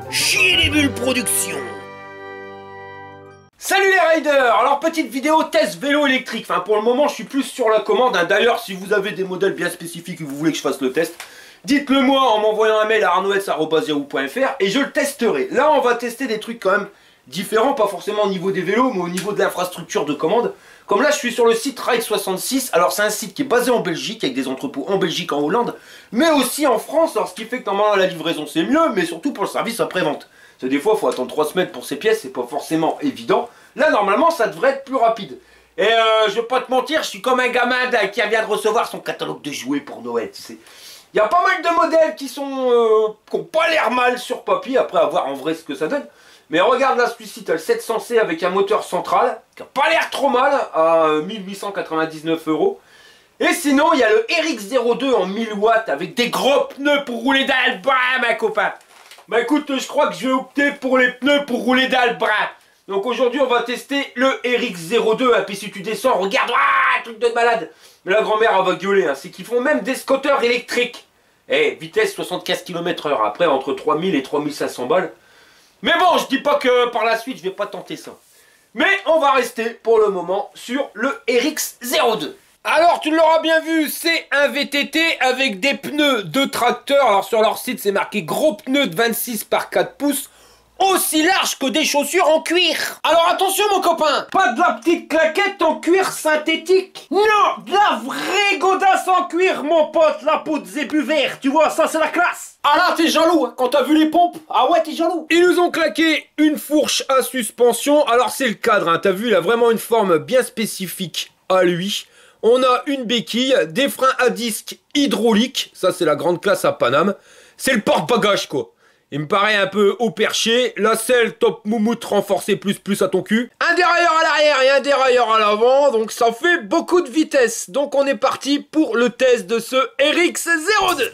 Chier les bulles production. Salut les riders. Alors petite vidéo test vélo électrique. Enfin pour le moment je suis plus sur la commande. D'ailleurs si vous avez des modèles bien spécifiques et que vous voulez que je fasse le test, dites-le moi en m'envoyant un mail à arnoets@yahoo.fr et je le testerai. Là on va tester des trucs quand même différents, pas forcément au niveau des vélos mais au niveau de l'infrastructure de commande. Comme là je suis sur le site Ride66. Alors c'est un site qui est basé en Belgique avec des entrepôts en Belgique, en Hollande, mais aussi en France. Alors ce qui fait que normalement la livraison c'est mieux, mais surtout pour le service après-vente. Des fois il faut attendre 3 semaines pour ces pièces, c'est pas forcément évident. Là normalement ça devrait être plus rapide. Et je vais pas te mentir, je suis comme un gamin qui vient de recevoir son catalogue de jouets pour Noël, tu sais. Il y a pas mal de modèles qui ont pas l'air mal sur papier, après à voir en vrai ce que ça donne. Mais regarde là celui-ci, t'as le 700C avec un moteur central, qui a pas l'air trop mal, à 1899 €. Et sinon il y a le RX02 en 1000 watts avec des gros pneus pour rouler dans le bras, ma copain. Bah écoute, je crois que je vais opter pour les pneus pour rouler dans le bras. Donc aujourd'hui on va tester le RX02, et puis si tu descends, regarde, truc de malade. Mais la grand-mère elle va gueuler, hein. C'est qu'ils font même des scooters électriques. Vitesse 75 km/h, après entre 3000 et 3500 balles. Mais bon, je dis pas que par la suite je vais pas tenter ça. Mais on va rester pour le moment sur le RX02. Alors tu l'auras bien vu, c'est un VTT avec des pneus de tracteur. Alors sur leur site c'est marqué gros pneus de 26 par 4 pouces, aussi large que des chaussures en cuir. Alors attention mon copain, pas de la petite claquette en cuir synthétique. Non, de la vraie godasse en cuir mon pote, la peau de zébu vert, tu vois, ça c'est la classe. Ah là t'es jaloux, hein, quand t'as vu les pompes. Ah ouais t'es jaloux. Ils nous ont claqué une fourche à suspension. Alors c'est le cadre, hein, t'as vu, il a vraiment une forme bien spécifique à lui. On a une béquille, des freins à disque hydrauliques, ça c'est la grande classe à Paname. C'est le porte-bagages quoi. Il me paraît un peu haut perché, la selle top moumoute renforcée plus à ton cul. Un dérailleur à l'arrière et un dérailleur à l'avant, donc ça fait beaucoup de vitesse. Donc on est parti pour le test de ce RX02.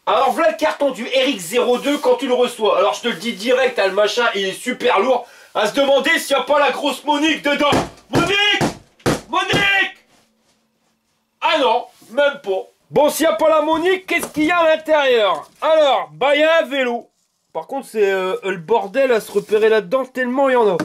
Alors voilà le carton du RX02 quand tu le reçois. Alors je te le dis direct, hein, le machin il est super lourd. À se demander s'il n'y a pas la grosse Monique dedans. Monique! Monique! Ah non, même pas. Bon, s'il n'y a pas la Monique, qu'est-ce qu'il y a à l'intérieur? Alors, bah il y a un vélo. Par contre c'est le bordel à se repérer là-dedans tellement il y en a.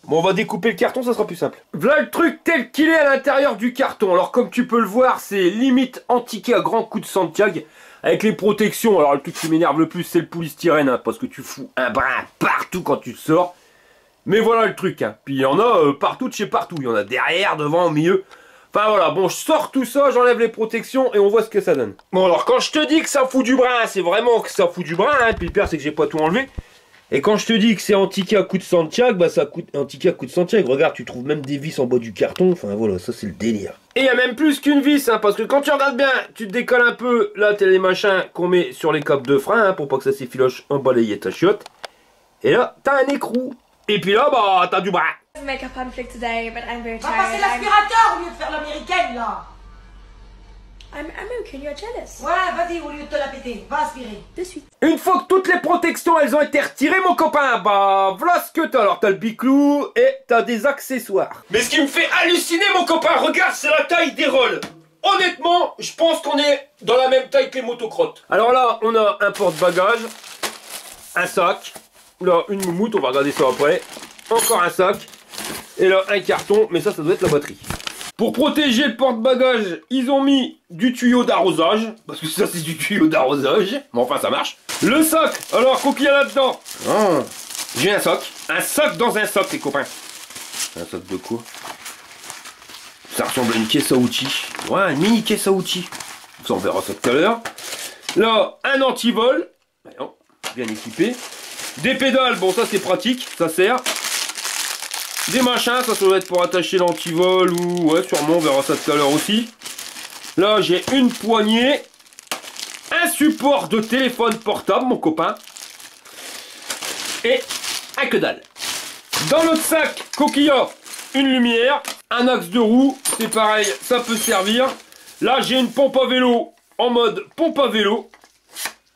Bon, on va découper le carton, ça sera plus simple. Voilà le truc tel qu'il est à l'intérieur du carton. Alors comme tu peux le voir, c'est limite antiqué à grands coups de Santiago. Avec les protections, alors le truc qui m'énerve le plus c'est le polystyrène, hein, parce que tu fous un brin partout quand tu sors. Mais voilà le truc, hein. Puis il y en a partout de chez partout, il y en a derrière, devant, au milieu. Enfin voilà, bon je sors tout ça, j'enlève les protections et on voit ce que ça donne. Bon alors quand je te dis que ça fout du brin, c'est vraiment que ça fout du brin, hein. Puis le pire c'est que j'ai pas tout enlevé. Et quand je te dis que c'est antiqué à coup de Santiago, bah ça coûte antiqué à coup de Santiago. Regarde, tu trouves même des vis en bas du carton. Enfin voilà, ça c'est le délire. Et il y a même plus qu'une vis, hein, parce que quand tu regardes bien, tu te décolles un peu. Là, t'as les machins qu'on met sur les câbles de frein, hein, pour pas que ça s'effiloche en balayette ta chiotte. Et là, t'as un écrou. Et puis là, bah, t'as du bras. Make a conflict today, but I'm very Va tired. passer l'aspirateur au lieu de faire l'américaine là. I'm okay, you're jealous. Ouais, vas-y, au lieu de te la péter, va aspirer. De suite. Une fois que toutes les protections elles ont été retirées, mon copain, bah voilà ce que t'as. Alors t'as le biclou et t'as des accessoires. Mais ce qui me fait halluciner, mon copain, regarde, c'est la taille des rolls. Honnêtement, je pense qu'on est dans la même taille que les motocrottes. Alors là, on a un porte-bagages, un sac, là une moumoute, on va regarder ça après, encore un sac, et là un carton, mais ça doit être la batterie. Pour protéger le porte-bagages, ils ont mis du tuyau d'arrosage, parce que ça c'est du tuyau d'arrosage, mais enfin ça marche. Le sac, alors qu'est-ce qu'il y a là-dedans? J'ai un sac dans un sac les copains. Un sac de quoi? Ça ressemble à une caisse à outils, ouais, une mini caisse à outils. Ça on verra ça tout à l'heure. Là, un antivol, bien équipé. Des pédales, bon ça c'est pratique, ça sert. Des machins, ça doit être pour attacher l'antivol ou... Ouais, sûrement, on verra ça tout à l'heure aussi. Là, j'ai une poignée. Un support de téléphone portable, mon copain. Et un que dalle. Dans notre sac, coquillard, une lumière. Un axe de roue, c'est pareil, ça peut servir. Là, j'ai une pompe à vélo en mode pompe à vélo.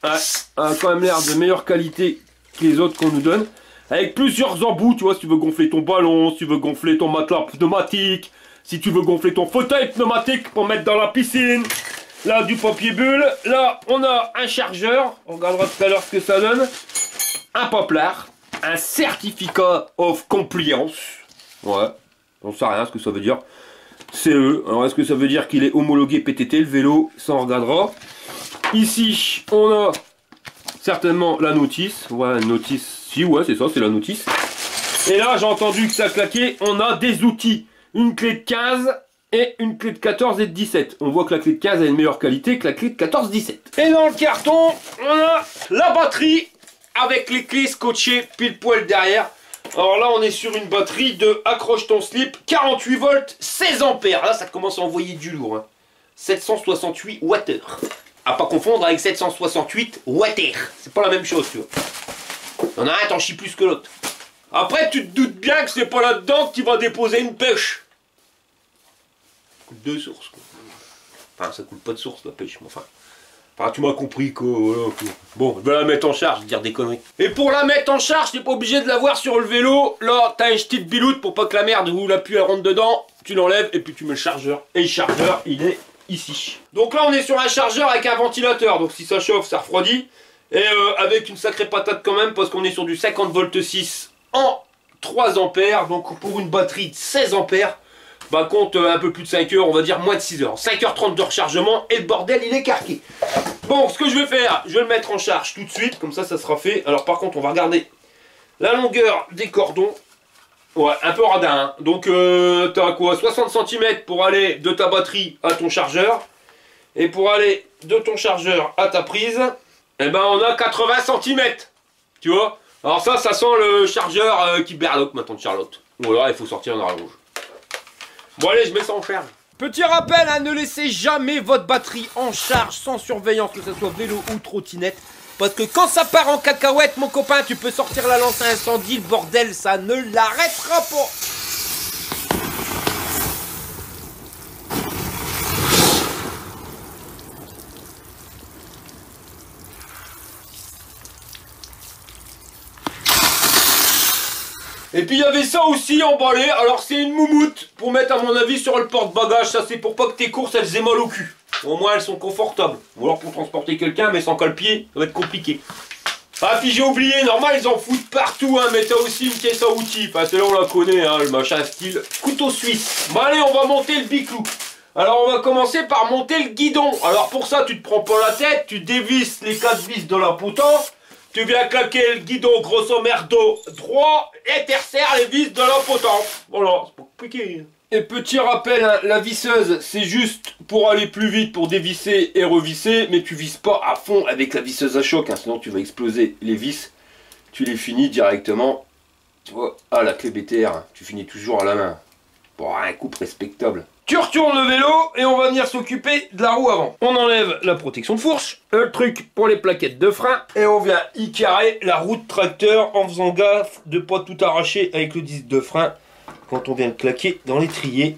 Ouais, a quand même l'air de meilleure qualité que les autres qu'on nous donne. Avec plusieurs embouts, tu vois, si tu veux gonfler ton ballon, si tu veux gonfler ton matelas pneumatique, Si tu veux gonfler ton fauteuil pneumatique pour mettre dans la piscine. Là, du papier bulle. Là, on a un chargeur. On regardera tout à l'heure ce que ça donne. Un poplard. Un certificat of compliance. Ouais, on sait rien ce que ça veut dire. CE. Alors, est-ce que ça veut dire qu'il est homologué PTT, le vélo? Ça, on regardera. Ici, on a certainement la notice. Ouais, notice. Si, ouais, c'est ça, c'est la notice. Et là, j'ai entendu que ça claquait. On a des outils. Une clé de 15 et une clé de 14 et de 17. On voit que la clé de 15 a une meilleure qualité que la clé de 14-17. Et dans le carton, on a la batterie avec les clés scotchées pile poil derrière. Alors là, on est sur une batterie de accroche ton slip, 48 volts, 16 ampères. Là, ça commence à envoyer du lourd. Hein. 768 Wh. À pas confondre avec 768 Wh. C'est pas la même chose, tu vois. Il y en a un, t'en chies plus que l'autre. Après, tu te doutes bien que c'est pas là-dedans que tu vas déposer une pêche. Ça coûte de source, quoi. Enfin, ça coûte pas de source, la pêche, mais enfin... Enfin, tu m'as compris, quoi. Voilà, quoi. Bon, je vais la mettre en charge, dire des conneries. Et pour la mettre en charge, t'es pas obligé de l'avoir sur le vélo. Là, t'as une petite biloute pour pas que la merde ou la pluie elle rentre dedans. Tu l'enlèves et puis tu mets le chargeur. Et le chargeur, il est ici. Donc là, on est sur un chargeur avec un ventilateur. Donc si ça chauffe, ça refroidit. Et avec une sacrée patate quand même, parce qu'on est sur du 50 volts 6 en 3 ampères. Donc pour une batterie de 16 ampères, bah compte un peu plus de 5 heures, on va dire moins de 6 heures. 5h30 de rechargement et le bordel, il est carqué. Bon, ce que je vais faire, je vais le mettre en charge tout de suite, comme ça, ça sera fait. Alors par contre, on va regarder la longueur des cordons. Ouais, un peu radin. Hein. Donc, t'as quoi, 60 cm pour aller de ta batterie à ton chargeur. Et pour aller de ton chargeur à ta prise, eh ben, on a 80 cm. Tu vois? Alors ça sent le chargeur qui berloque maintenant de Charlotte. Ou alors, il faut sortir un arrêt rouge. Bon, allez, je mets ça en charge. Petit rappel, hein, ne laissez jamais votre batterie en charge sans surveillance, que ce soit vélo ou trottinette. Parce que quand ça part en cacahuète, mon copain, tu peux sortir la lance à incendie, le bordel, ça ne l'arrêtera pas. Et puis il y avait ça aussi emballé, alors c'est une moumoute pour mettre à mon avis sur le porte-bagages, ça c'est pour pas que tes courses elles aient mal au cul. Au moins elles sont confortables, ou alors pour transporter quelqu'un mais sans cale-pied, ça va être compliqué. Ah puis j'ai oublié, normal ils en foutent partout, hein, mais t'as aussi une caisse à outils, enfin celle-là on la connaît, hein, le machin style couteau suisse. Bon allez on va monter le biclou. Alors on va commencer par monter le guidon, alors pour ça tu te prends pas la tête, tu dévisses les 4 vis de la potence. Tu viens claquer le guidon grosso merdo droit et tu resserres les vis de la potence. Voilà, c'est pas compliqué. Et petit rappel, hein, la visseuse, c'est juste pour aller plus vite, pour dévisser et revisser, mais tu vises pas à fond avec la visseuse à choc, hein, sinon tu vas exploser les vis. Tu les finis directement, tu vois, à la clé BTR, hein, tu finis toujours à la main. Pour un coupe respectable. Tu retournes le vélo et on va venir s'occuper de la roue avant. On enlève la protection de fourche, le truc pour les plaquettes de frein et on vient y carrer la roue de tracteur en faisant gaffe de pas tout arracher avec le disque de frein quand on vient le claquer dans l'étrier.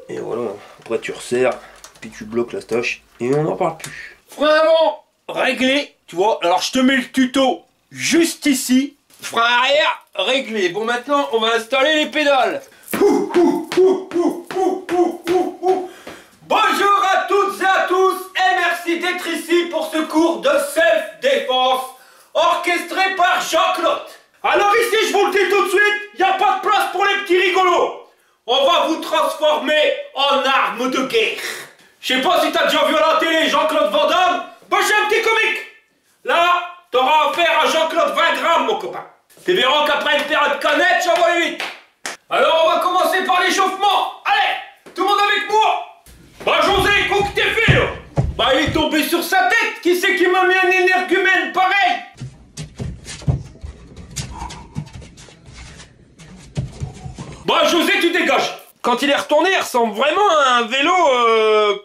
Et voilà, après tu resserres, puis tu bloques la stache et on n'en parle plus. Frein avant, réglé, tu vois, alors je te mets le tuto juste ici. Frein arrière, réglé. Bon maintenant on va installer les pédales. Bonjour à toutes et à tous et merci d'être ici pour ce cours de self-défense orchestré par Jean-Claude. Alors ici, je vous le dis tout de suite, il n'y a pas de place pour les petits rigolos. On va vous transformer en arme de guerre. Je sais pas si t'as déjà vu à la télé Jean-Claude Van Damme, bah j'ai un petit comique. Là, t'auras affaire à Jean-Claude 20 grammes, mon copain. Tu verras qu'après une paire de canettes, ça va vite. Alors on va commencer par l'échauffement. Allez, tout le monde avec moi. Bah José, quoi que t'es fait là? Bah il est tombé sur sa tête. Qui c'est qui m'a mis un énergumène pareil? Bah José, tu dégages. Quand il est retourné, il ressemble vraiment à un vélo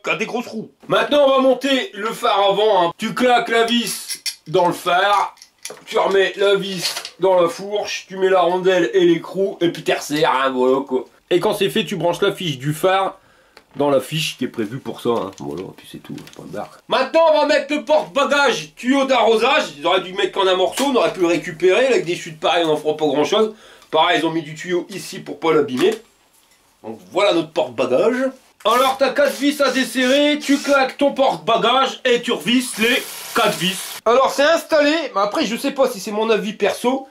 qui a des grosses roues. Maintenant on va monter le phare avant, hein. Tu claques la vis dans le phare. Tu remets la vis dans la fourche, tu mets la rondelle et l'écrou, et puis tu resserres, hein, voilà quoi. Et quand c'est fait, tu branches la fiche du phare dans la fiche qui est prévue pour ça, hein. Voilà, puis c'est tout, point barre. Maintenant, on va mettre le porte-bagages tuyau d'arrosage. Ils auraient dû mettre qu'en un morceau, on aurait pu le récupérer. Avec des chutes pareilles, on n'en fera pas grand chose. Pareil, ils ont mis du tuyau ici pour pas l'abîmer. Donc voilà notre porte-bagages. Alors t'as 4 vis à desserrer, tu claques ton porte-bagages et tu revisses les 4 vis. Alors c'est installé, mais après je sais pas si c'est mon avis perso,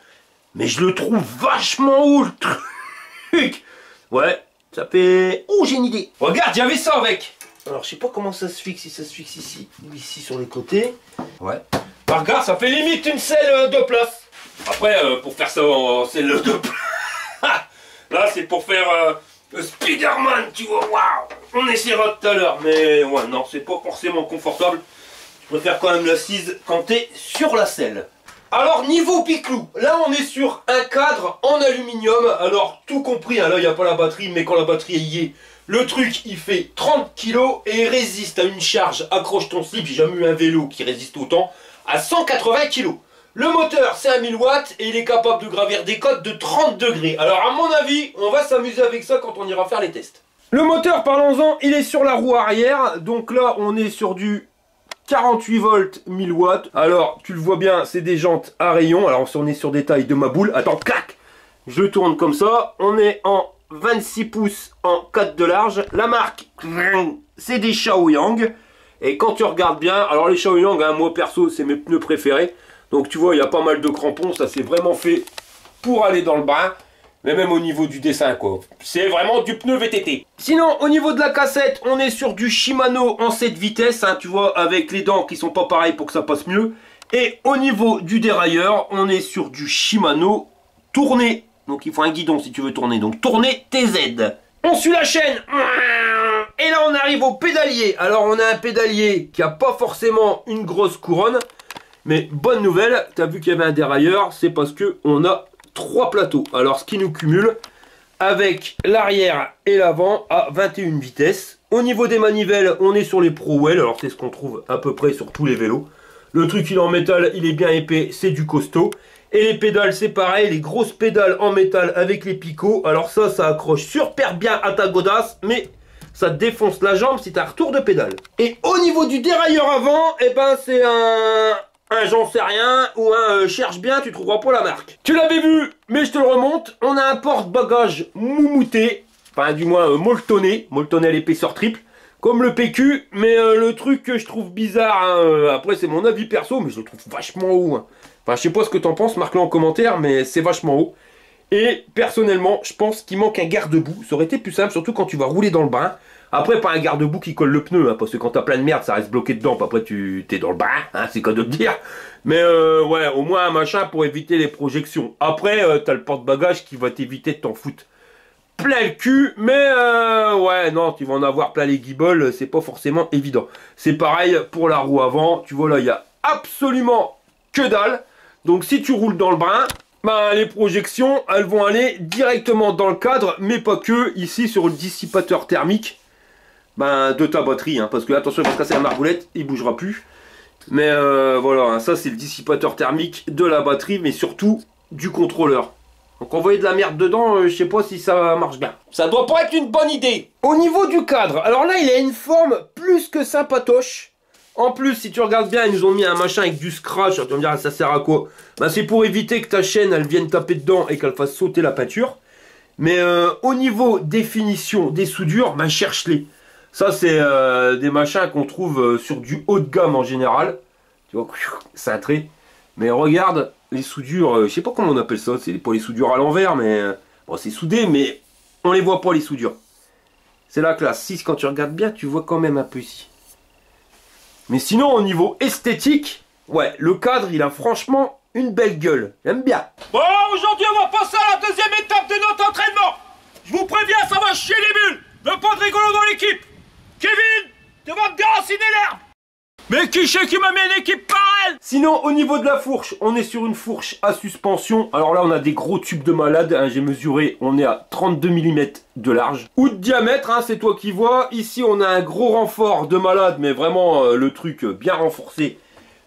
mais je le trouve vachement haut le truc. Ouais, ça fait... Oh, j'ai une idée. Regarde, j'avais ça avec. Alors je sais pas comment ça se fixe, si ça se fixe ici ou ici sur les côtés. Ouais. Bah, regarde, ça fait limite une selle de place. Après, pour faire ça en selle de place, là c'est pour faire Spider-Man, tu vois, waouh. On essaiera tout à l'heure, mais ouais, non, c'est pas forcément confortable. Je préfère quand même l'assise quand t'es sur la selle. Alors niveau piclou, là on est sur un cadre en aluminium, alors tout compris, hein, là il n'y a pas la batterie, mais quand la batterie y est, le truc il fait 30 kg et il résiste à une charge, accroche ton slip, j'ai jamais eu un vélo qui résiste autant, à 180 kg. Le moteur c'est un 1000 watts et il est capable de gravir des côtes de 30 degrés. Alors à mon avis, on va s'amuser avec ça quand on ira faire les tests. Le moteur, parlons-en, il est sur la roue arrière, donc là on est sur du 48 volts, 1000 watts. Alors, tu le vois bien, c'est des jantes à rayons. Alors, si on est sur des tailles de ma boule, attends, clac, je tourne comme ça. On est en 26 pouces en 4 de large. La marque, c'est des Shaoyang. Et quand tu regardes bien, alors les Shaoyang, hein, moi perso, c'est mes pneus préférés. Donc, tu vois, il y a pas mal de crampons. Ça, c'est vraiment fait pour aller dans le bain. Mais même au niveau du dessin, quoi. C'est vraiment du pneu VTT. Sinon, au niveau de la cassette, on est sur du Shimano en 7 vitesses, hein, tu vois, avec les dents qui sont pas pareilles pour que ça passe mieux. Et au niveau du dérailleur, on est sur du Shimano tourné. Donc il faut un guidon si tu veux tourner. Donc tourné TZ. On suit la chaîne. Et là, on arrive au pédalier. Alors, on a un pédalier qui a pas forcément une grosse couronne. Mais bonne nouvelle, tu as vu qu'il y avait un dérailleur, c'est parce que on a 3 plateaux. Alors ce qui nous cumule avec l'arrière et l'avant à 21 vitesses. Au niveau des manivelles, on est sur les ProWell. Alors c'est ce qu'on trouve à peu près sur tous les vélos. Le truc il est en métal, il est bien épais, c'est du costaud. Et les pédales c'est pareil, les grosses pédales en métal avec les picots. Alors ça accroche super bien à ta godasse, mais ça te défonce la jambe si tu as un retour de pédale. Et au niveau du dérailleur avant, eh ben c'est un j'en sais rien, ou un cherche bien, tu trouveras pas la marque. Tu l'avais vu, mais je te le remonte. On a un porte-bagages moumouté, enfin du moins molletonné à l'épaisseur triple, comme le PQ, mais le truc que je trouve bizarre, hein, après c'est mon avis perso, mais je le trouve vachement haut. Hein. Enfin je sais pas ce que t'en penses, marque-le en commentaire, mais c'est vachement haut. Et personnellement, je pense qu'il manque un garde-boue. Ça aurait été plus simple, surtout quand tu vas rouler dans le bain. Après, pas un garde-boue qui colle le pneu, hein, parce que quand t'as plein de merde, ça reste bloqué dedans. Après, tu t'es dans le bain, hein, c'est quoi de te dire. Mais ouais, au moins un machin pour éviter les projections. Après, t'as le porte-bagages qui va t'éviter de t'en foutre plein le cul. Mais ouais, non, tu vas en avoir plein les guibolles, c'est pas forcément évident. C'est pareil pour la roue avant. Tu vois là, il y a absolument que dalle. Donc si tu roules dans le bain, ben, les projections, elles vont aller directement dans le cadre, mais pas que, ici sur le dissipateur thermique ben, de ta batterie, hein, parce que attention, il va se casser la margoulette, il bougera plus. Mais voilà, hein, ça c'est le dissipateur thermique de la batterie, mais surtout du contrôleur. Donc envoyer de la merde dedans, je sais pas si ça marche bien. Ça doit pas être une bonne idée. Au niveau du cadre, alors là il a une forme plus que sympatoche. En plus, si tu regardes bien, ils nous ont mis un machin avec du scratch. Tu vas me dire, ça sert à quoi? Ben, c'est pour éviter que ta chaîne, elle vienne taper dedans et qu'elle fasse sauter la peinture. Mais au niveau définition des soudures, ben, cherche-les. Ça, c'est des machins qu'on trouve sur du haut de gamme en général. Tu vois, cintré. Mais regarde les soudures, je sais pas comment on appelle ça. C'est pas les soudures à l'envers, mais bon, c'est soudé, mais on les voit pas, les soudures. C'est la classe. Si, quand tu regardes bien, tu vois quand même un peu ici. Mais sinon, au niveau esthétique, ouais, le cadre, il a franchement une belle gueule. J'aime bien. Bon, aujourd'hui, on va passer à la deuxième étape de notre entraînement. Je vous préviens, ça va chier les bulles. Ne pas de rigolo dans l'équipe. Kevin, tu vas me déraciner l'herbe. Mais qui c'est qui m'a mis une équipe pareille? Sinon, au niveau de la fourche, on est sur une fourche à suspension. Alors là, on a des gros tubes de malade. Hein, j'ai mesuré, on est à 32 mm de large. Ou de diamètre, hein, c'est toi qui vois. Ici, on a un gros renfort de malade, mais vraiment le truc bien renforcé.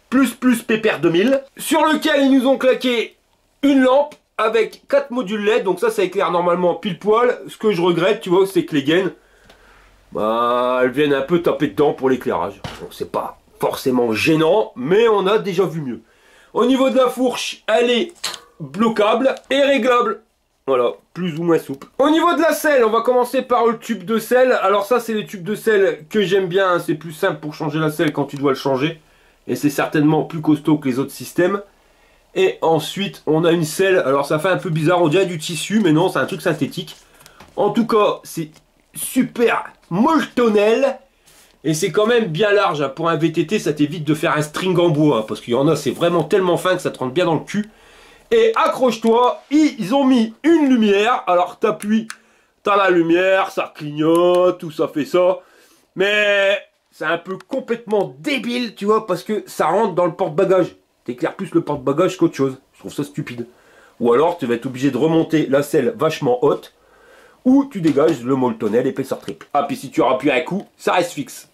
Plus Pépère 2000. Sur lequel ils nous ont claqué une lampe avec 4 modules LED. Donc ça éclaire normalement pile poil. Ce que je regrette, tu vois, c'est que les gaines, bah, elles viennent un peu taper dedans pour l'éclairage. Donc c'est pas forcément gênant, mais on a déjà vu mieux. Au niveau de la fourche, elle est bloquable et réglable. Voilà, plus ou moins souple. Au niveau de la selle, on va commencer par le tube de selle. Alors ça, c'est les tubes de selle que j'aime bien, hein. C'est plus simple pour changer la selle quand tu dois le changer. Et c'est certainement plus costaud que les autres systèmes. Et ensuite, on a une selle. Alors ça fait un peu bizarre, on dirait du tissu, mais non, c'est un truc synthétique. En tout cas, c'est super moltonnel. Et c'est quand même bien large, hein. Pour un VTT, ça t'évite de faire un string en bois, hein, parce qu'il y en a, c'est vraiment tellement fin que ça te rentre bien dans le cul. Et accroche-toi, ils ont mis une lumière. Alors t'appuies, t'as la lumière, ça clignote, tout ça fait ça. Mais c'est un peu complètement débile, tu vois, parce que ça rentre dans le porte-bagages. T'éclaires plus le porte-bagages qu'autre chose. Je trouve ça stupide. Ou alors tu vas être obligé de remonter la selle vachement haute, ou tu dégages le moltonnel épaisseur triple. Ah, puis si tu appuies un coup, ça reste fixe.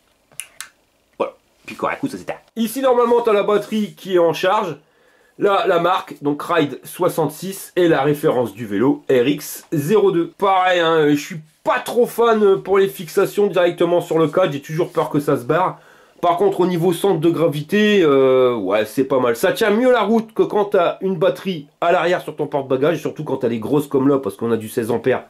Voilà. Puis quand un coup, ça s'éteint. Ici, normalement, tu as la batterie qui est en charge. Là, la marque, donc Ride 66, et la référence du vélo, RX02. Pareil, hein, je suis pas trop fan pour les fixations directement sur le cadre, j'ai toujours peur que ça se barre. Par contre, au niveau centre de gravité, ouais, c'est pas mal. Ça tient mieux la route que quand tu as une batterie à l'arrière sur ton porte-bagages, surtout quand tu as les grosses comme là, parce qu'on a du 16 ampères.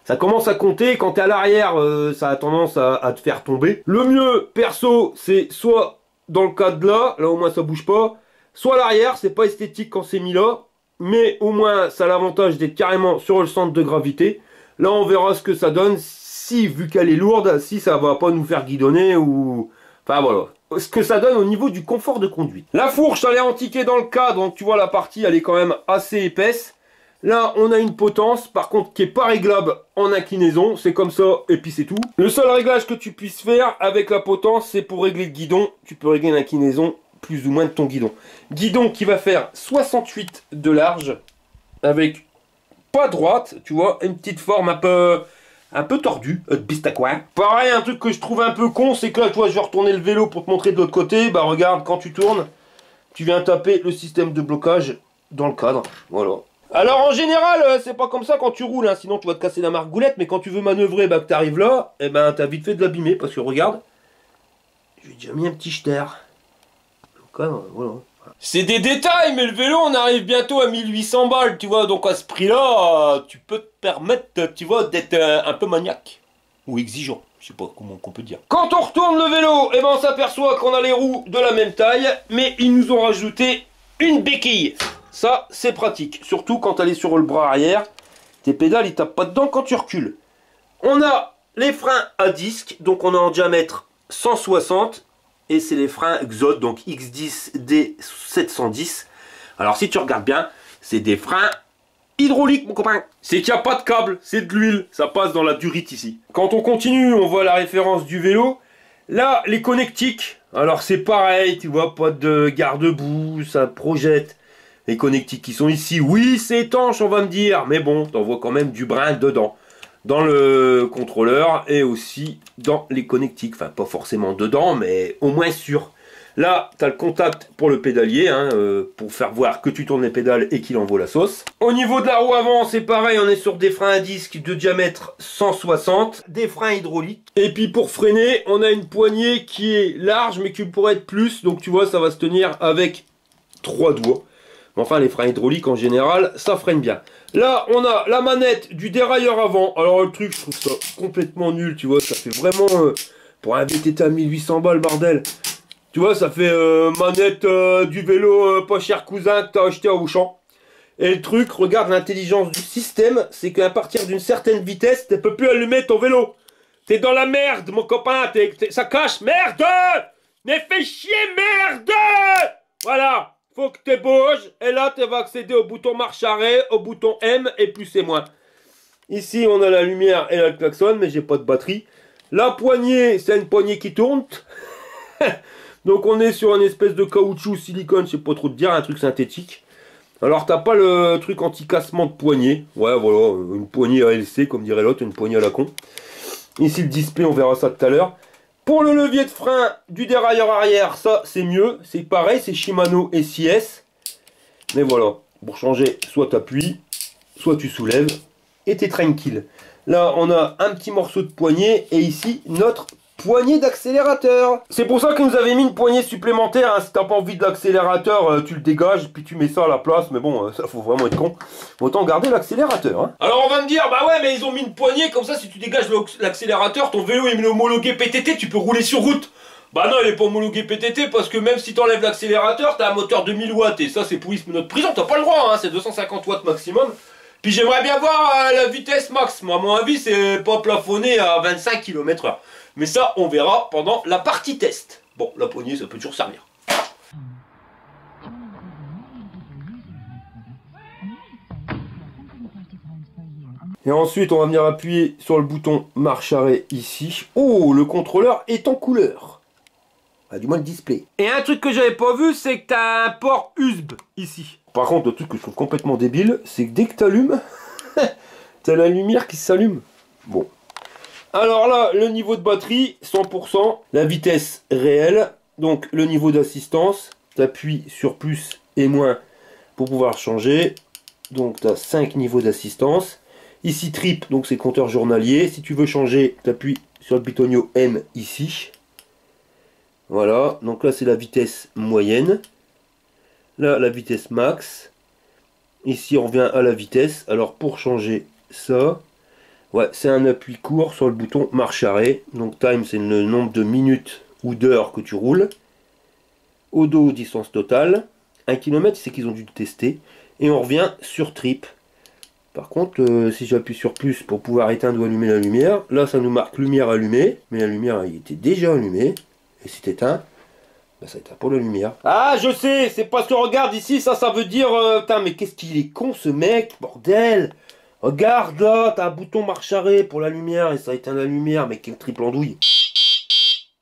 Ça commence à compter, quand tu es à l'arrière, ça a tendance à te faire tomber. Le mieux, perso, c'est soit dans le cadre là au moins ça bouge pas, soit à l'arrière, c'est pas esthétique quand c'est mis là, mais au moins ça a l'avantage d'être carrément sur le centre de gravité. Là on verra ce que ça donne, si vu qu'elle est lourde, si ça va pas nous faire guidonner ou... Enfin voilà, ce que ça donne au niveau du confort de conduite. La fourche elle est antiquée dans le cadre, donc tu vois la partie elle est quand même assez épaisse. Là on a une potence par contre qui est pas réglable en inclinaison, c'est comme ça et puis c'est tout. Le seul réglage que tu puisses faire avec la potence c'est pour régler le guidon, tu peux régler l'inclinaison plus ou moins de ton guidon. Guidon qui va faire 68 de large, avec pas droite, tu vois, une petite forme un peu tordue, bistacouin. Pareil, un truc que je trouve un peu con, c'est que là, tu vois, je vais retourner le vélo pour te montrer de l'autre côté. Bah regarde, quand tu tournes, tu viens taper le système de blocage dans le cadre, voilà. Alors en général, c'est pas comme ça quand tu roules, hein, sinon tu vas te casser la margoulette, mais quand tu veux manœuvrer, bah que tu arrives là, et ben t'as vite fait de l'abîmer, parce que regarde, j'ai déjà mis un petit jeter. Voilà. C'est des détails, mais le vélo, on arrive bientôt à 1800 balles, tu vois. Donc à ce prix-là, tu peux te permettre, tu vois, d'être un peu maniaque. Ou exigeant, je sais pas comment on peut dire. Quand on retourne le vélo, eh ben, on s'aperçoit qu'on a les roues de la même taille, mais ils nous ont rajouté une béquille. Ça, c'est pratique. Surtout quand elle est sur le bras arrière. Tes pédales, ils tapent pas dedans quand tu recules. On a les freins à disque, donc on a en diamètre 160. Et c'est les freins Xod, donc X10D710. Alors si tu regardes bien, c'est des freins hydrauliques mon copain. C'est qu'il n'y a pas de câble, c'est de l'huile, ça passe dans la durite ici. Quand on continue, on voit la référence du vélo. Là, les connectiques, alors c'est pareil, tu vois, pas de garde-boue, ça projette. Les connectiques qui sont ici, oui c'est étanche on va me dire, mais bon, t'en vois quand même du brin dedans. Dans le contrôleur et aussi dans les connectiques. Enfin, pas forcément dedans, mais au moins sûr. Là, tu as le contact pour le pédalier, hein, pour faire voir que tu tournes les pédales et qu'il envoie la sauce. Au niveau de la roue avant, c'est pareil, on est sur des freins à disque de diamètre 160, des freins hydrauliques. Et puis pour freiner, on a une poignée qui est large, mais qui pourrait être plus. Donc tu vois, ça va se tenir avec 3 doigts. Enfin, les freins hydrauliques en général, ça freine bien. Là, on a la manette du dérailleur avant. Alors, le truc, je trouve ça complètement nul, tu vois. Ça fait vraiment, pour un VTT à 1800 balles, bordel. Tu vois, ça fait manette du vélo pas cher cousin que t'as acheté à Auchan. Et le truc, regarde l'intelligence du système, c'est qu'à partir d'une certaine vitesse, tu peux plus allumer ton vélo. T'es dans la merde, mon copain. Ça cache, merde. Mais fais chier, merde. Voilà. Faut que tu bouges, et là tu vas accéder au bouton marche arrêt, au bouton M et plus et moins. Ici on a la lumière et là, le klaxon, mais j'ai pas de batterie. La poignée, c'est une poignée qui tourne. Donc on est sur une espèce de caoutchouc silicone, je sais pas trop te dire, un truc synthétique. Alors t'as pas le truc anti-cassement de poignée. Ouais voilà, une poignée ALC comme dirait l'autre, une poignée à la con. Ici le display, on verra ça tout à l'heure. Pour le levier de frein du dérailleur arrière, ça c'est mieux. C'est pareil, c'est Shimano SIS. Mais voilà, pour changer, soit tu appuies, soit tu soulèves et tu es tranquille. Là, on a un petit morceau de poignée et ici, notre poignée d'accélérateur. C'est pour ça que nous avait mis une poignée supplémentaire, hein. Si t'as pas envie de l'accélérateur, tu le dégages, puis tu mets ça à la place, mais bon, ça faut vraiment être con. Autant garder l'accélérateur, hein. Alors on va me dire, bah ouais, mais ils ont mis une poignée, comme ça si tu dégages l'accélérateur, ton vélo est homologué PTT, tu peux rouler sur route. Bah non, il est pas homologué PTT, parce que même si t'enlèves l'accélérateur, t'as un moteur 2000 watts, et ça c'est pouillisme notre prison, t'as pas le droit, hein, c'est 250 watts maximum. Puis j'aimerais bien voir la vitesse max. Moi, à mon avis, c'est pas plafonné à 25 km/h. Mais ça, on verra pendant la partie test. Bon, la poignée, ça peut toujours servir. Et ensuite, on va venir appuyer sur le bouton marche arrêt ici. Oh, le contrôleur est en couleur. Ah, du moins le display. Et un truc que j'avais pas vu, c'est que t'as un port USB ici. Par contre, le truc que je trouve complètement débile, c'est que dès que tu allumes, t'as la lumière qui s'allume. Bon. Alors là, le niveau de batterie, 100%. La vitesse réelle. Donc le niveau d'assistance. T'appuies sur plus et moins pour pouvoir changer. Donc tu as 5 niveaux d'assistance. Ici trip, donc c'est compteur journalier. Si tu veux changer, t'appuies sur le bitonio M ici. Voilà. Donc là, c'est la vitesse moyenne. Là, la vitesse max. Ici, on revient à la vitesse. Alors, pour changer ça, ouais, c'est un appui court sur le bouton marche arrêt. Donc, time, c'est le nombre de minutes ou d'heures que tu roules. Odo, distance totale. 1 km, c'est qu'ils ont dû le tester. Et on revient sur trip. Par contre, si j'appuie sur plus pour pouvoir éteindre ou allumer la lumière, là, ça nous marque lumière allumée. Mais la lumière, elle était déjà allumée. Et si tu éteins, ça éteint pas la lumière. Ah, je sais, c'est parce que regarde ici, ça veut dire... putain, mais qu'est-ce qu'il est con ce mec, bordel. Regarde là, t'as un bouton marche arrêt pour la lumière et ça éteint la lumière, mais quel triple andouille.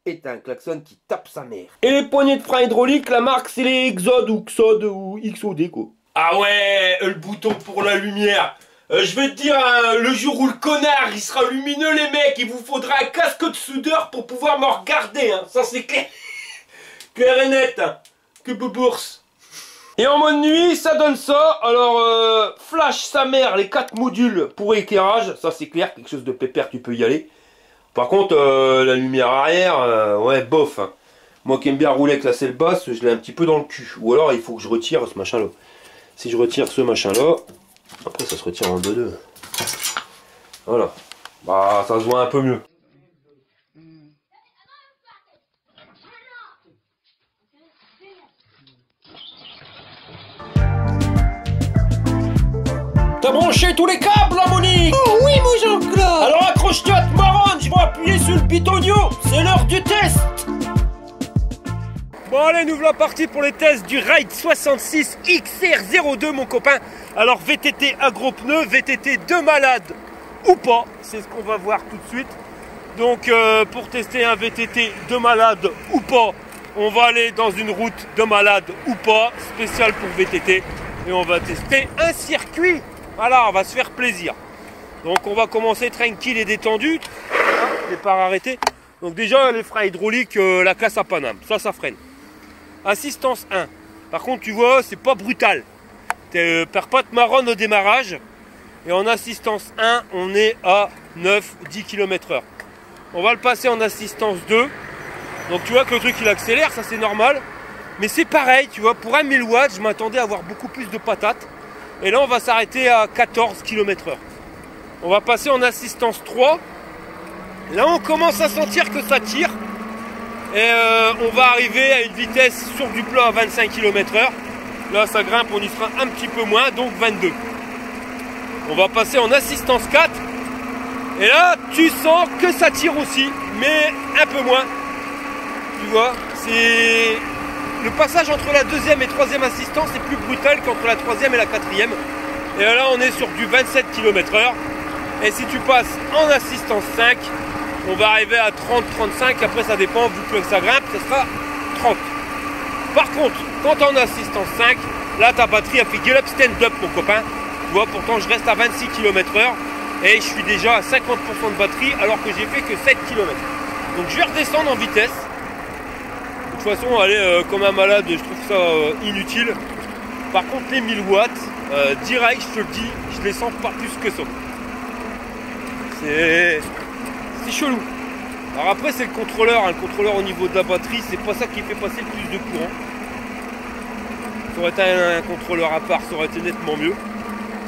Et t'as un klaxon qui tape sa mère. Et les poignées de frein hydraulique, la marque c'est les Exode ou Xode ou XOD quoi. Ah ouais, le bouton pour la lumière. Je vais te dire, hein, le jour où le connard il sera lumineux les mecs, il vous faudra un casque de soudeur pour pouvoir me regarder, hein. Ça c'est clair. Clair et net, hein. Que bourse. Et en mode nuit, ça donne ça. Alors, flash sa mère, les 4 modules pour éclairage. Ça, c'est clair, quelque chose de pépère, tu peux y aller. Par contre, la lumière arrière, ouais, bof. Hein. Moi qui aime bien rouler avec la selle basse, je l'ai un petit peu dans le cul. Ou alors, il faut que je retire ce machin-là. Si je retire ce machin-là, après, ça se retire en 2-2. Voilà. Bah, ça se voit un peu mieux. T'as branché tous les câbles là, Monique? Oh oui, mon Jean-Claude. Alors accroche-toi à te marronne, je vais appuyer sur le bitonio. C'est l'heure du test. Bon allez, nous voilà partis pour les tests du Ride 66 XR02 mon copain. Alors VTT à gros pneus, VTT de malade ou pas, c'est ce qu'on va voir tout de suite. Donc pour tester un VTT de malade ou pas, on va aller dans une route de malade ou pas, spéciale pour VTT. Et on va tester un circuit. Voilà, on va se faire plaisir. Donc on va commencer tranquille et détendu. Départ arrêté. Donc déjà les freins hydrauliques, la classe à Paname, ça freine. Assistance 1. Par contre tu vois, c'est pas brutal. Tu perds pas de marronne au démarrage. Et en assistance 1, on est à 9-10 km/h. On va le passer en assistance 2. Donc tu vois que le truc il accélère, ça c'est normal. Mais c'est pareil, tu vois, pour un 1000 watts, je m'attendais à avoir beaucoup plus de patates. Et là, on va s'arrêter à 14 km/h. On va passer en assistance 3. Là, on commence à sentir que ça tire. Et on va arriver à une vitesse sur du plat à 25 km/h. Là, ça grimpe, on y sera un petit peu moins, donc 22. On va passer en assistance 4. Et là, tu sens que ça tire aussi, mais un peu moins. Tu vois, c'est... Le passage entre la deuxième et troisième assistance est plus brutal qu'entre la troisième et la quatrième. Et là, on est sur du 27 km/h. Et si tu passes en assistance 5, on va arriver à 30-35. Après, ça dépend, vu que ça grimpe, ça sera 30. Par contre, quand tu es en assistance 5, là, ta batterie a fait get up, stand up, mon copain. Tu vois, pourtant, je reste à 26 km/h. Et je suis déjà à 50% de batterie, alors que j'ai fait que 7 km. Donc, je vais redescendre en vitesse. De toute façon, aller comme un malade, je trouve ça inutile. Par contre, les 1000 watts, direct, je te le dis, je les sens pas plus que ça. C'est chelou. Alors après c'est le contrôleur, hein. Le contrôleur au niveau de la batterie, c'est pas ça qui fait passer le plus de courant. Ça aurait été un contrôleur à part, ça aurait été nettement mieux.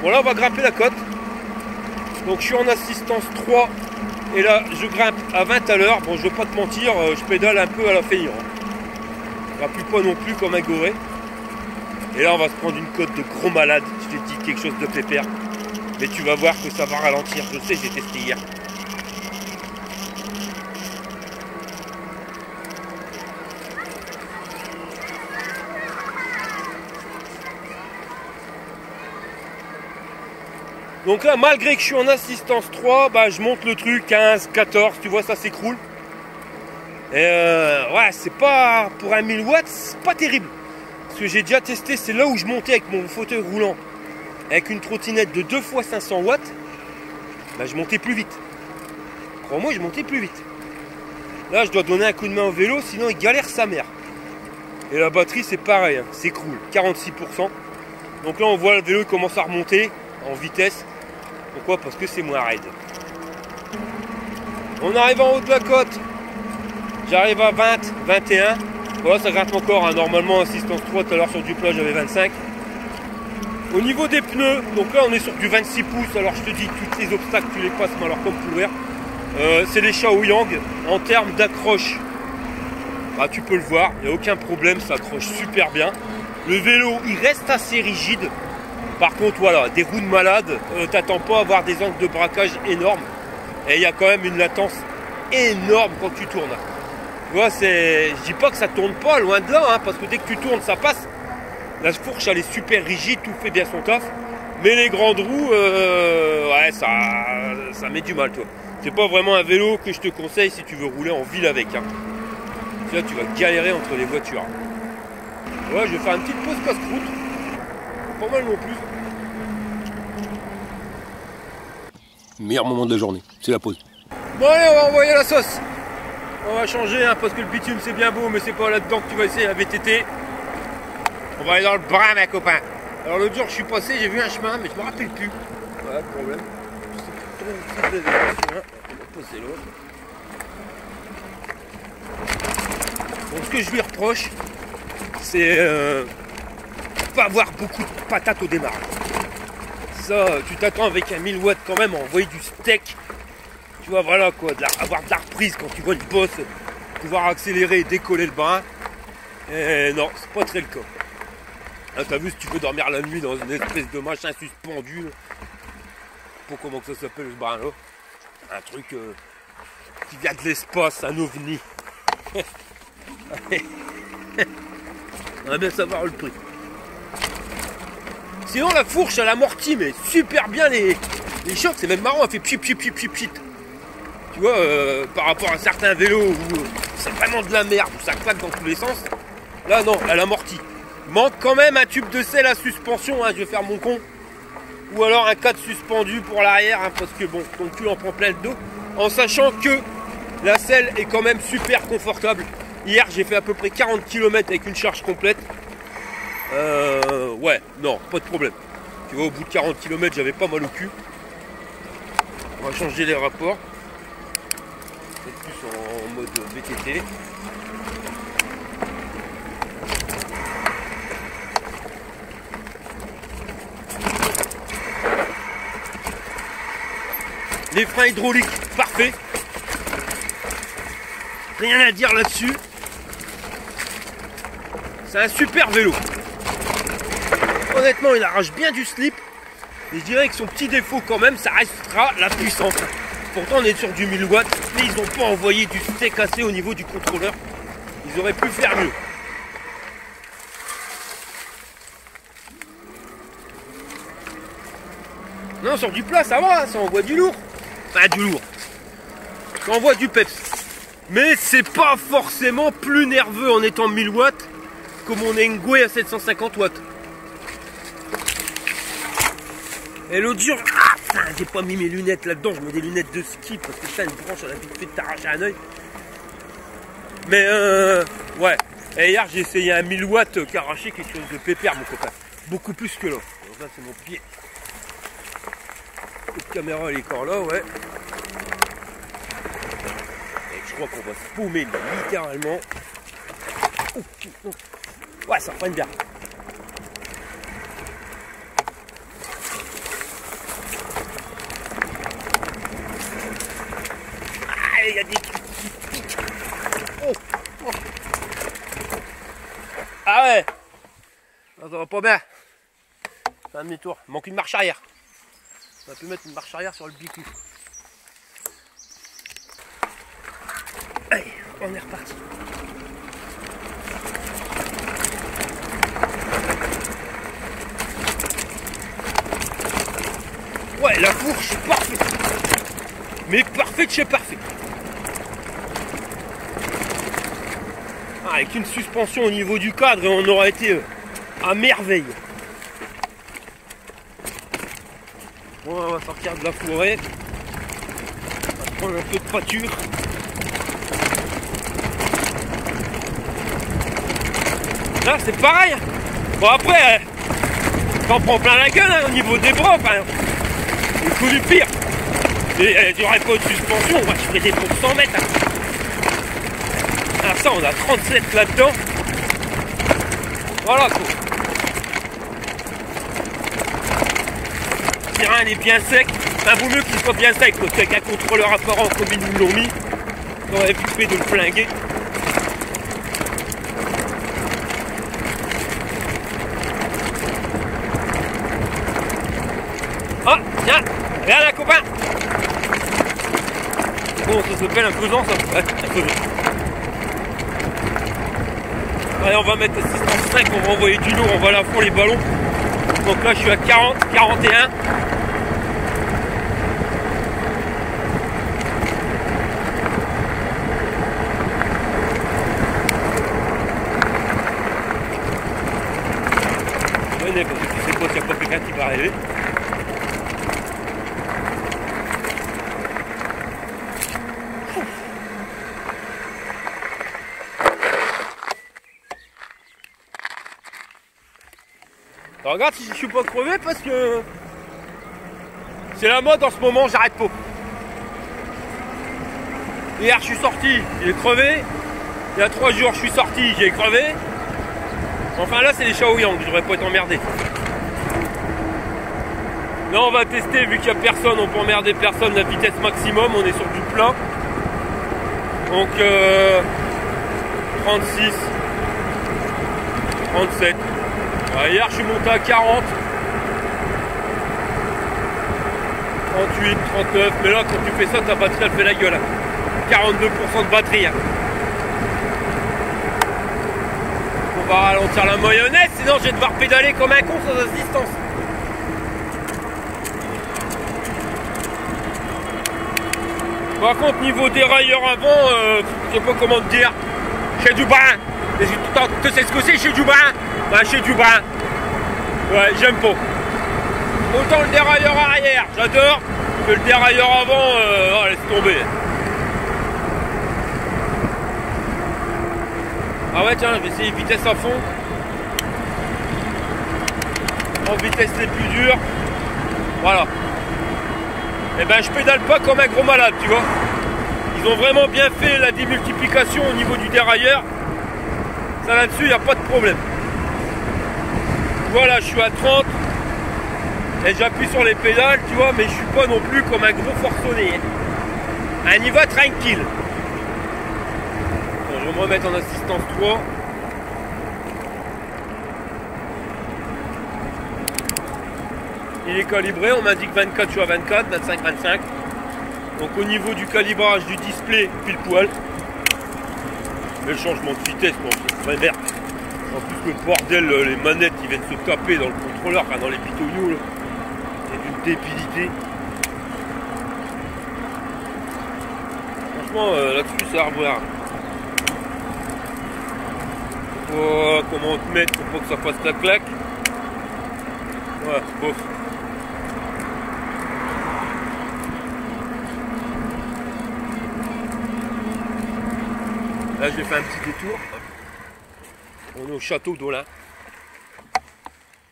Bon là on va grimper la côte. Donc je suis en assistance 3 et là je grimpe à 20 à l'heure. Bon je vais pas te mentir, je pédale un peu à la feignant. Je rappuie pas non plus comme un goré. Et là on va se prendre une côte de gros malade. Je te dis quelque chose de pépère. Mais tu vas voir que ça va ralentir. Je sais, j'ai testé hier. Donc là, malgré que je suis en assistance 3, bah, je monte le truc 15, 14, tu vois, ça s'écroule. Et ouais, c'est pas, pour un 1000 watts, c'est pas terrible. Parce que j'ai déjà testé, c'est là où je montais avec mon fauteuil roulant. Avec une trottinette de 2 fois 500 watts, bah, je montais plus vite. Crois-moi, je montais plus vite. Là, je dois donner un coup de main au vélo, sinon il galère sa mère. Et la batterie, c'est pareil, hein, s'écroule, 46%. Donc là, on voit le vélo, il commence à remonter en vitesse. Pourquoi? Parce que c'est moins raide. On arrive en haut de la côte. J'arrive à 20, 21. Voilà, ça grimpe encore. Hein. Normalement, assistance 3, tout à l'heure sur du plat, j'avais 25. Au niveau des pneus, donc là, on est sur du 26 pouces. Alors, je te dis, tous les obstacles, tu les passes, mais alors comme courir. C'est les Shaoyang. En termes d'accroche, bah, tu peux le voir, il n'y a aucun problème, ça accroche super bien. Le vélo, il reste assez rigide. Par contre, voilà, des roues de malade, t'attends pas à avoir des angles de braquage énormes. Et il y a quand même une latence énorme quand tu tournes. Tu vois, je dis pas que ça tourne pas, loin de là, hein, parce que dès que tu tournes, ça passe. La fourche, elle est super rigide, tout fait bien son taf. Mais les grandes roues, ouais, ça met du mal, toi. C'est pas vraiment un vélo que je te conseille si tu veux rouler en ville avec. Hein. Là, tu vas galérer entre les voitures. Ouais, je vais faire une petite pause casse-croûte. Pas mal non plus. Meilleur moment de la journée, c'est la pause. Bon allez, on va envoyer la sauce. On va changer hein, parce que le bitume c'est bien beau, mais c'est pas là-dedans que tu vas essayer la VTT. On va aller dans le bras, ma copain. Alors l'autre jour je suis passé, j'ai vu un chemin, mais je me rappelle plus. Voilà le problème. Je sais plus trop où c'est le chemin. On va poser l'autre. Bon, ce que je lui reproche, c'est pas avoir beaucoup de patates au démarrage. Ça, tu t'attends avec un 1000 watts quand même à envoyer du steak. Tu vois, voilà quoi, avoir de la reprise quand tu vois une bosse, pouvoir accélérer et décoller le brin. Et non, c'est pas très le cas. Ah, t'as vu, si tu peux dormir la nuit dans une espèce de machin suspendu, là. Pour comment que ça s'appelle ce brin là. Un truc qui vient de l'espace, un ovni. On va bien savoir le prix. Sinon la fourche elle amortit mais super bien les chocs, c'est même marrant, elle fait pchit pchit pchit pchit pchit. Tu vois, par rapport à certains vélos où c'est vraiment de la merde, où ça claque dans tous les sens. Là non, elle amortit. Manque quand même un tube de selle à suspension, hein, je vais faire mon con. Ou alors un cadre suspendu pour l'arrière, hein, parce que bon, ton cul en prend plein le dos. En sachant que la selle est quand même super confortable. Hier j'ai fait à peu près 40 km avec une charge complète. Ouais, non, pas de problème. Tu vois, au bout de 40 km, j'avais pas mal au cul. On va changer les rapports. Peut-être plus en mode VTT. Les freins hydrauliques, parfait. Rien à dire là-dessus. C'est un super vélo. Honnêtement, il arrache bien du slip. Et je dirais que son petit défaut quand même, ça restera la puissance. Pourtant, on est sur du 1000 watts. Mais ils n'ont pas envoyé du steak assez au niveau du contrôleur. Ils auraient pu faire mieux. Non, sur du plat, ça va. Ça envoie du lourd. Enfin, du lourd. Ça envoie du peps. Mais c'est pas forcément plus nerveux en étant 1000 watts que mon Engwe à 750 watts. Et l'autre jour, j'ai pas mis mes lunettes là-dedans, je mets des lunettes de ski parce que ça, une branche, on a vite fait de t'arracher un œil. Mais ouais. Et hier, j'ai essayé un 1000 watts qui a arraché quelque chose de pépère, mon copain. Beaucoup plus que là. Donc là, c'est mon pied. La caméra, elle est encore là, ouais. crois qu'on va se paumer littéralement. Ouais, ça freine bien. Ah, il y a des trucs qui piquent. Oh. Ah ouais. Ça va pas bien. Fais un demi-tour. Il manque une marche arrière. On va peut mettre une marche arrière sur le bicou. Allez, on est reparti. Ouais, la fourche est parfaite. Mais parfaite chez parfait. Ah, avec une suspension au niveau du cadre, on aura été à merveille. Bon, on va sortir de la forêt. On va prendre un peu de pâture. Là, c'est pareil. Bon, après, t'en prends plein la gueule hein, au niveau des bras. Enfin, il faut du pire. Et il n'y aurait pas de suspension. Moi, je ferais des tours de 100 mètres. Hein. Alors, ça, on a 37 là-dedans. Voilà quoi. Le terrain est bien sec. Enfin, vaut mieux qu'il soit bien sec parce qu'avec un contrôleur apparent comme ils nous l'ont mis, on aurait vite fait de le flinguer. Ah, tiens, regarde la copain. Bon, ça s'appelle un faisant, ça. Ouais, un faisant. Allez, on va mettre assistance 5, on va envoyer du lourd, on va à la fond les ballons. Donc là, je suis à 40, 41. Venez, parce que tu sais pas s'il n'y a pas quelqu'un qui va arriver. Alors, regarde si je suis pas crevé parce que c'est la mode en ce moment, j'arrête pas. Hier je suis sorti, j'ai crevé. Il y a 3 jours je suis sorti, j'ai crevé. Enfin là c'est les Shaoyang, je devrais pas être emmerdé. Là on va tester, vu qu'il n'y a personne, on peut emmerder personne, la vitesse maximum, on est sur du plat. Donc 36, 37. Hier je suis monté à 40, 38, 39, mais là quand tu fais ça ta batterie elle fait la gueule. 42% de batterie. On va ralentir la mayonnaise, sinon je vais devoir pédaler comme un con sans assistance. Par contre niveau dérailleur avant, je sais pas comment te dire, chez du brin. Tu sais ce que c'est chez du brin? Bah chez du brin. Ouais, j'aime pas. Autant le dérailleur arrière, j'adore, que le dérailleur avant, oh, laisse tomber. Ah ouais tiens, je vais essayer vitesse à fond. En vitesse les plus dures. Voilà. Et ben je pédale pas comme un gros malade, tu vois. Ils ont vraiment bien fait la démultiplication au niveau du dérailleur. Ça là-dessus, il n'y a pas de problème. Voilà, je suis à 30 et j'appuie sur les pédales, tu vois, mais je suis pas non plus comme un gros forcené. On y va tranquille. Bon, je vais me remettre en assistance 3. Il est calibré, on m'indique 24, je suis à 24, 25, 25. Donc au niveau du calibrage du display, pile poil. Mais le changement de vitesse, bon, c'est très vert. En plus le bordel, les manettes ils viennent se taper dans le contrôleur, enfin dans les pitonios, c'est d'une débilité. Franchement là-dessus c'est à revoir. Oh, comment te mettre pour pas que ça fasse la claque. Ouais, bof. Là je vais faire un petit détour. On est au château d'Olin.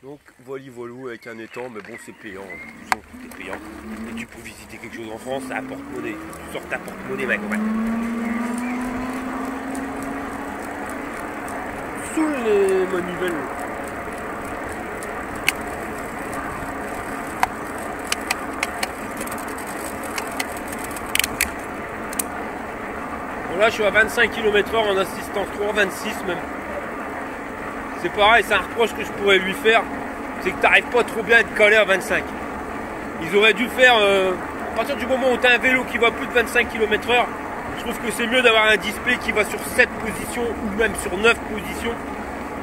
Donc voilà avec un étang, mais bon c'est payant, tout est payant. Et tu peux visiter quelque chose en France, ça apporte monnaie. Tu sors ta porte-monnaie, mec. Ouais. manivelle. Bon là je suis à 25 km/h en assistance 3, 26 même. C'est pareil, c'est un reproche que je pourrais lui faire, c'est que tu n'arrives pas trop bien à être calé à 25. Ils auraient dû faire, à partir du moment où tu as un vélo qui va plus de 25 km/h, je trouve que c'est mieux d'avoir un display qui va sur 7 positions ou même sur 9 positions,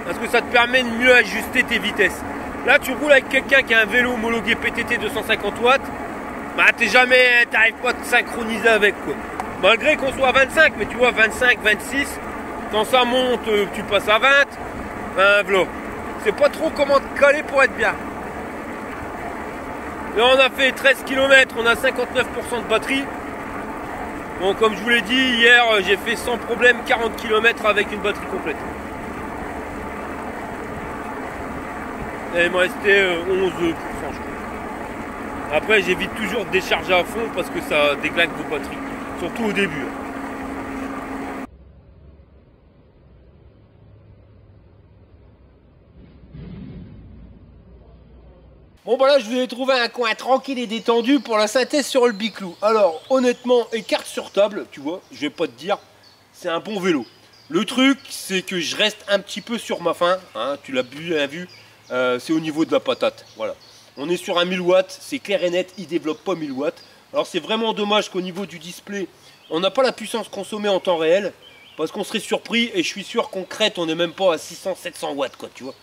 parce que ça te permet de mieux ajuster tes vitesses. Là tu roules avec quelqu'un qui a un vélo homologué PTT 250 watts, bah t'arrives pas à te synchroniser avec quoi. Malgré qu'on soit à 25, mais tu vois 25, 26, quand ça monte tu passes à 20, ben voilà. C'est pas trop comment te caler pour être bien. Là on a fait 13 km, on a 59% de batterie. Bon comme je vous l'ai dit, hier j'ai fait sans problème 40 km avec une batterie complète. Et il me restait 11%, je crois. Après j'évite toujours de décharger à fond parce que ça déglingue vos batteries. Surtout au début. Bon bah là je vais trouver un coin tranquille et détendu pour la synthèse sur le Biclou. Alors honnêtement, écarte sur table, tu vois, je vais pas te dire, c'est un bon vélo. Le truc c'est que je reste un petit peu sur ma faim, hein, tu l'as bien vu, c'est au niveau de la patate, voilà. On est sur un 1000 watts, c'est clair et net, il développe pas 1000 watts. Alors c'est vraiment dommage qu'au niveau du display, on n'a pas la puissance consommée en temps réel, parce qu'on serait surpris et je suis sûr qu'on crête, on n'est même pas à 600-700 watts quoi, tu vois.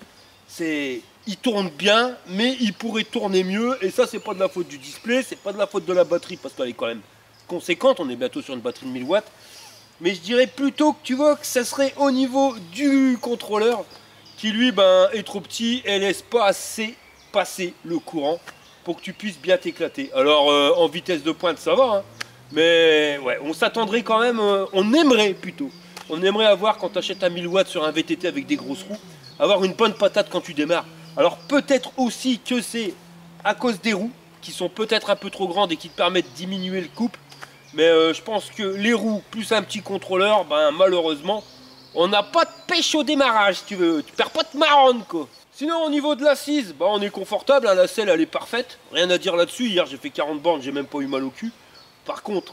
Il tourne bien, mais il pourrait tourner mieux. Et ça, c'est pas de la faute du display, c'est pas de la faute de la batterie, parce qu'elle est quand même conséquente. On est bientôt sur une batterie de 1000 watts. Mais je dirais plutôt que tu vois que ça serait au niveau du contrôleur, qui lui est trop petit et laisse pas assez passer le courant pour que tu puisses bien t'éclater. Alors en vitesse de pointe ça va, hein, mais ouais, on s'attendrait quand même, on aimerait plutôt. On aimerait avoir, quand tu achètes un 1000 watts sur un VTT avec des grosses roues, avoir une bonne patate quand tu démarres. Alors peut-être aussi que c'est à cause des roues, qui sont peut-être un peu trop grandes et qui te permettent de diminuer le couple. Mais je pense que les roues plus un petit contrôleur, malheureusement, on n'a pas de pêche au démarrage, si tu veux. Tu perds pas de marronne, quoi. Sinon, au niveau de l'assise, on est confortable. Hein, la selle, elle est parfaite. Rien à dire là-dessus. Hier, j'ai fait 40 bornes, j'ai même pas eu mal au cul. Par contre,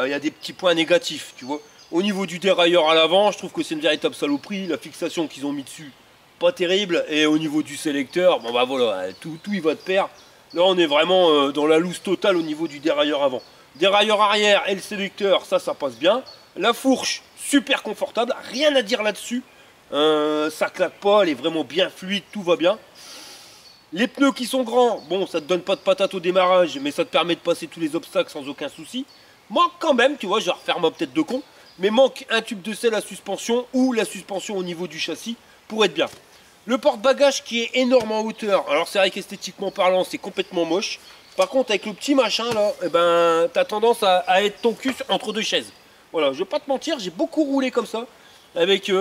il y a des petits points négatifs, tu vois. Au niveau du dérailleur à l'avant, je trouve que c'est une véritable saloperie. La fixation qu'ils ont mis dessus, pas terrible. Et au niveau du sélecteur, voilà, tout y va de pair. Là, on est vraiment dans la loose totale au niveau du dérailleur avant. Dérailleur arrière et le sélecteur, ça passe bien. La fourche, super confortable, rien à dire là-dessus. Ça claque pas, elle est vraiment bien fluide, tout va bien. Les pneus qui sont grands, ça te donne pas de patate au démarrage, mais ça te permet de passer tous les obstacles sans aucun souci. Manque quand même, tu vois, je vais refaire ma tête de con, mais manque un tube de selle à suspension ou la suspension au niveau du châssis pour être bien. Le porte-bagages qui est énorme en hauteur, alors c'est vrai qu'esthétiquement parlant, c'est complètement moche. Par contre, avec le petit machin là, t'as tendance à être ton cul entre deux chaises. Voilà, je vais pas te mentir, j'ai beaucoup roulé comme ça. Avec,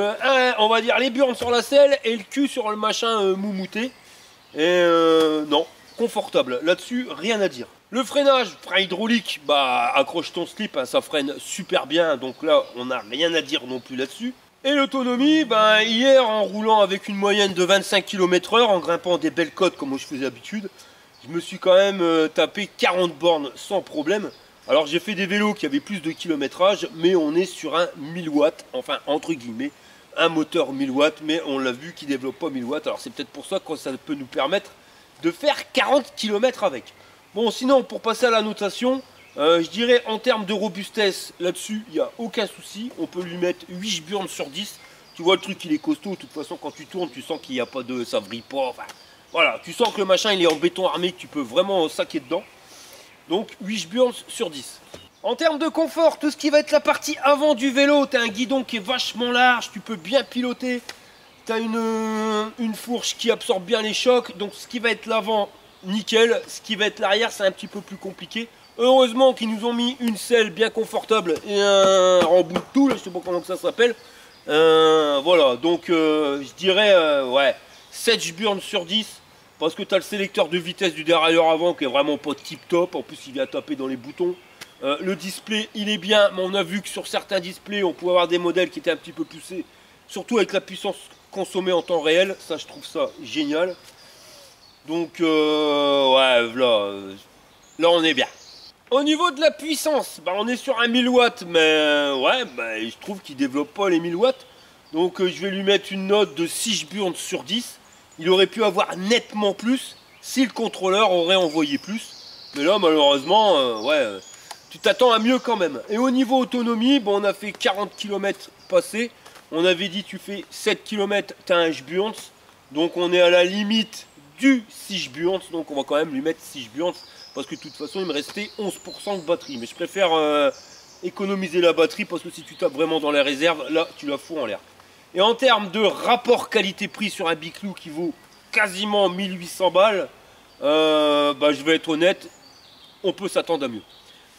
on va dire, les burnes sur la selle et le cul sur le machin moumouté. Et non, confortable. Là-dessus, rien à dire. Le freinage, frein hydraulique, accroche ton slip, hein, ça freine super bien. Donc là, on n'a rien à dire non plus là-dessus. Et l'autonomie, hier, en roulant avec une moyenne de 25 km/h, en grimpant des belles côtes comme je faisais d'habitude, je me suis quand même tapé 40 bornes sans problème. Alors j'ai fait des vélos qui avaient plus de kilométrage, mais on est sur un 1000 watts, enfin entre guillemets, un moteur 1000 watts, mais on l'a vu qu'il ne développe pas 1000 watts. Alors c'est peut-être pour ça que ça peut nous permettre de faire 40 km avec. Bon, sinon pour passer à la notation, je dirais en termes de robustesse, là-dessus, il n'y a aucun souci. On peut lui mettre 8 burnes sur 10. Tu vois le truc, il est costaud. De toute façon, quand tu tournes, tu sens qu'il n'y a pas de... ça vrille pas. Enfin, voilà, tu sens que le machin, il est en béton armé, que tu peux vraiment saquer dedans. Donc 8 burnes sur 10. En termes de confort, tout ce qui va être la partie avant du vélo, tu as un guidon qui est vachement large, tu peux bien piloter. Tu as une fourche qui absorbe bien les chocs. Donc ce qui va être l'avant, nickel. Ce qui va être l'arrière, c'est un petit peu plus compliqué. Heureusement qu'ils nous ont mis une selle bien confortable et un rembout de tout, là, je sais pas comment ça s'appelle. Voilà, donc je dirais ouais, 7 burnes sur 10. Parce que tu as le sélecteur de vitesse du dérailleur avant qui est vraiment pas tip top. En plus il vient taper dans les boutons. Le display il est bien, mais on a vu que sur certains displays on pouvait avoir des modèles qui étaient un petit peu poussés. Surtout avec la puissance consommer en temps réel. Ça, je trouve ça génial. Donc, ouais, là, on est bien. Au niveau de la puissance, bah, on est sur un 1000 watts, mais ouais, bah, je trouve qu'il ne développe pas les 1000 watts. Donc, je vais lui mettre une note de 6 burnes sur 10. Il aurait pu avoir nettement plus si le contrôleur aurait envoyé plus. Mais là, malheureusement, ouais, tu t'attends à mieux quand même. Et au niveau autonomie, bon, on a fait 40 km passés. On avait dit tu fais 7 km, tu as un burns. Donc, on est à la limite du 6 burns. Donc, on va quand même lui mettre 6 burns. Parce que de toute façon, il me restait 11% de batterie. Mais je préfère économiser la batterie parce que si tu tapes vraiment dans les réserves, là, tu la fous en l'air. Et en termes de rapport qualité-prix sur un Biclou qui vaut quasiment 1800 balles, bah, je vais être honnête, on peut s'attendre à mieux.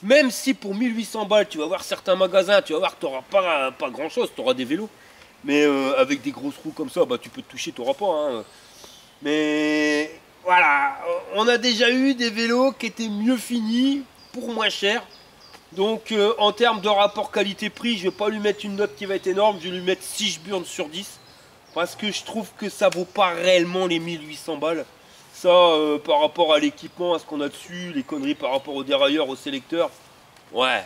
Même si pour 1800 balles, tu vas voir certains magasins, tu vas voir que tu n'auras pas grand-chose, tu auras des vélos. Mais avec des grosses roues comme ça, bah, tu peux te toucher, tu n'auras pas. Hein. Mais voilà, on a déjà eu des vélos qui étaient mieux finis pour moins cher. Donc en termes de rapport qualité-prix, je ne vais pas lui mettre une note qui va être énorme, je vais lui mettre 6 burnes sur 10. Parce que je trouve que ça vaut pas réellement les 1800 balles. Ça, par rapport à l'équipement, à ce qu'on a dessus, les conneries par rapport au dérailleur, au sélecteur, ouais,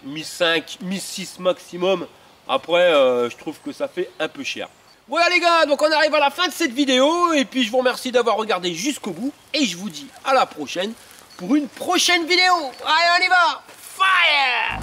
1005, 1006 maximum. Après, je trouve que ça fait un peu cher. Voilà les gars, donc on arrive à la fin de cette vidéo. Et puis je vous remercie d'avoir regardé jusqu'au bout. Et je vous dis à la prochaine pour une prochaine vidéo. Allez, on y va! Fire!